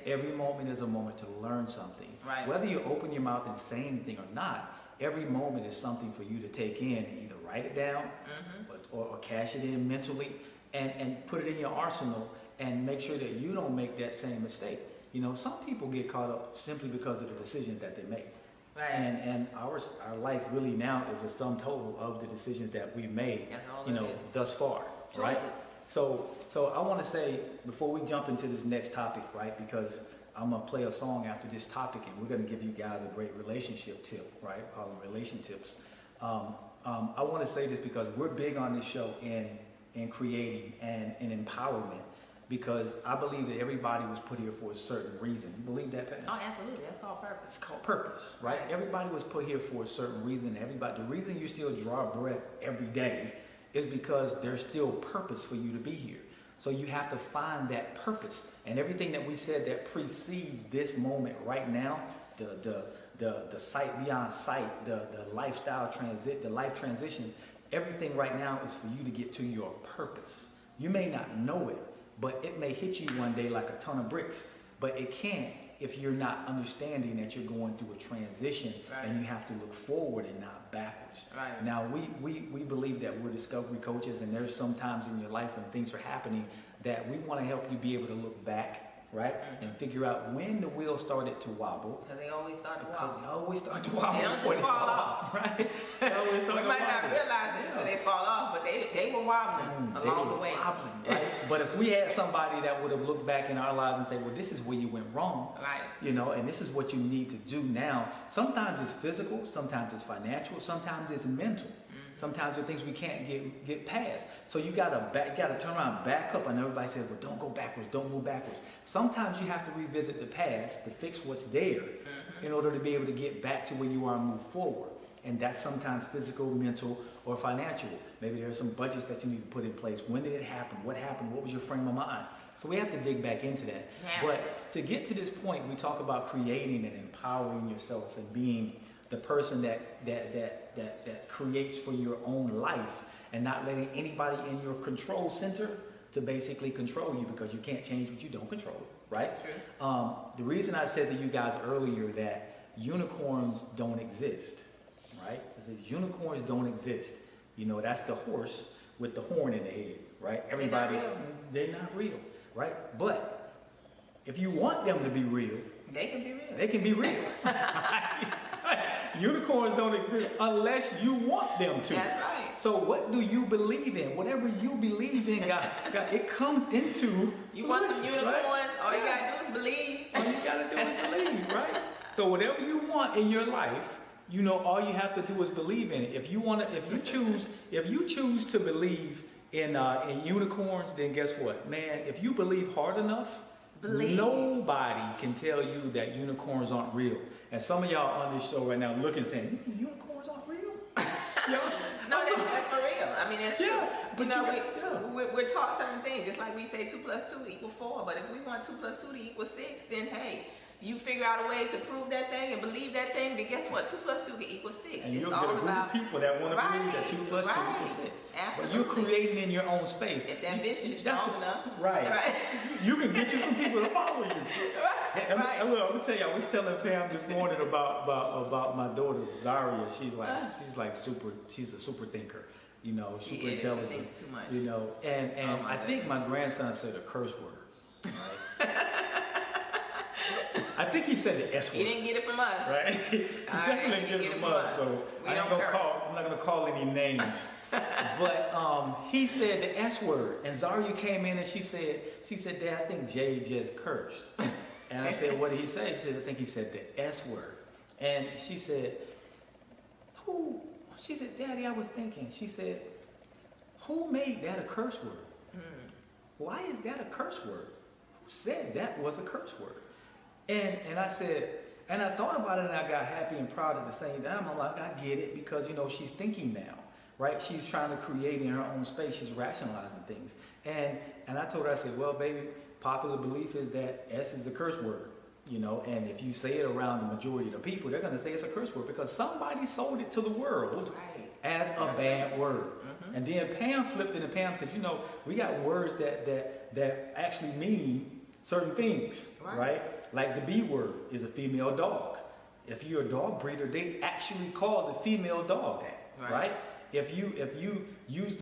every moment is a moment to learn something. Right. Whether you open your mouth and say anything or not, every moment is something for you to take in and either write it down or cash it in mentally and put it in your arsenal and make sure that you don't make that same mistake. You know, some people get caught up simply because of the decisions that they make. Right. And our life really now is a sum total of the decisions that we've made, That's all you it know, is. thus far, right? Choices. So I want to say, before we jump into this next topic, right, because I'm going to play a song after this topic and we're going to give you guys a great relationship tip, right? We call them relation tips. I want to say this because we're big on this show in creating and in empowerment, because I believe that everybody was put here for a certain reason. You believe that, Pat? Oh, absolutely. That's called purpose. It's called purpose, right? Everybody was put here for a certain reason. The reason you still draw breath every day is because there's still purpose for you to be here. So you have to find that purpose, and everything that we said that precedes this moment right now, the sight beyond sight, the lifestyle transit, the life transitions, everything right now is for you to get to your purpose. You may not know it, but it may hit you one day like a ton of bricks, but it can't if you're not understanding that you're going through a transition, right, and you have to look forward and not backwards. Right. Now, we believe that we're discovery coaches, and there's some times in your life when things are happening that we want to help you be able to look back, right, and figure out when the wheel started to wobble. Because they always start to Because wobble. they always start to wobble. They don't before just fall off. right? They always start We to might not wobble. realize it until they fall off, but they were wobbling They along were the way. wobbling, right? But if we had somebody that would have looked back in our lives and say, well, this is where you went wrong, Right. you know, and this is what you need to do now. Sometimes it's physical, sometimes it's financial, sometimes it's mental. Sometimes there are things we can't get past. So you gotta turn around, back up, and everybody says, well, don't go backwards, don't move backwards. Sometimes you have to revisit the past to fix what's there in order to be able to get back to where you are and move forward. And that's sometimes physical, mental, or financial. Maybe there's some budgets that you need to put in place. When did it happen? What happened? What was your frame of mind? So we have to dig back into that. Yeah. But to get to this point, we talk about creating and empowering yourself and being the person that creates for your own life, and not letting anybody in your control center to basically control you, because you can't change what you don't control, right? That's true. The reason I said to you guys earlier that unicorns don't exist, right? I said unicorns don't exist. You know, that's the horse with the horn in the head, right? Everybody, they're not real, right? But if you want them to be real, They can be real. they can be real. Unicorns don't exist unless you want them to. That's right. So what do you believe in? Whatever you believe in, God, it comes into You want some fruition, unicorns? right? All you gotta do is believe. All you gotta do is believe, right? So whatever you want in your life, you know, all you have to do is believe in it. If you choose to believe in unicorns, then guess what, man? If you believe hard enough, nobody can tell you that unicorns aren't real. And some of y'all on this show right now looking saying, unicorns aren't real? No, that's for real. I mean, that's Yeah, true. but You know, you- we're taught certain things, just like we say 2 + 2 = 4. But if we want 2 + 2 = 6, then hey, you figure out a way to prove that thing and believe that thing, then guess what? 2 + 2 = 6. And It's you'll all get a group about of people that want to believe that 2 + 2 right. = 6. But Absolutely. you're creating in your own space. If that vision is That's strong enough. Right. Right. You can get you some people to follow you. Right. And look, I'm gonna tell you, I was telling Pam this morning about my daughter Zaria. She's a super thinker, you know, She super is. She intelligent, thinks too much. you know. And Oh, my I think goodness. my grandson said a curse word. Right? I think he said the S word. He didn't get it from us. Right? He definitely he get it from us. So We I'm don't not gonna call any names. But he said the S word, and Zaria came in and she said, Dad, I think Jay just cursed. And I said, what did he say? She said, I think he said the S word. And she said, who? She said, Daddy, I was thinking. She said, who made that a curse word? Why is that a curse word? Who said that was a curse word? And I said, and I thought about it, and I got happy and proud at the same time. I'm like, I get it, because, you know, she's thinking now, right? She's trying to create in her own space. She's rationalizing things. And I told her, I said, well, baby, popular belief is that S is a curse word, you know, and if you say it around the majority of the people, they're going to say it's a curse word because somebody sold it to the world Right. as a bad word. And then Pam flipped it, and Pam said, you know, we got words that actually mean certain things, Right. right? Like the B word is a female dog. If you're a dog breeder, they actually call the female dog that, Right. right? If you use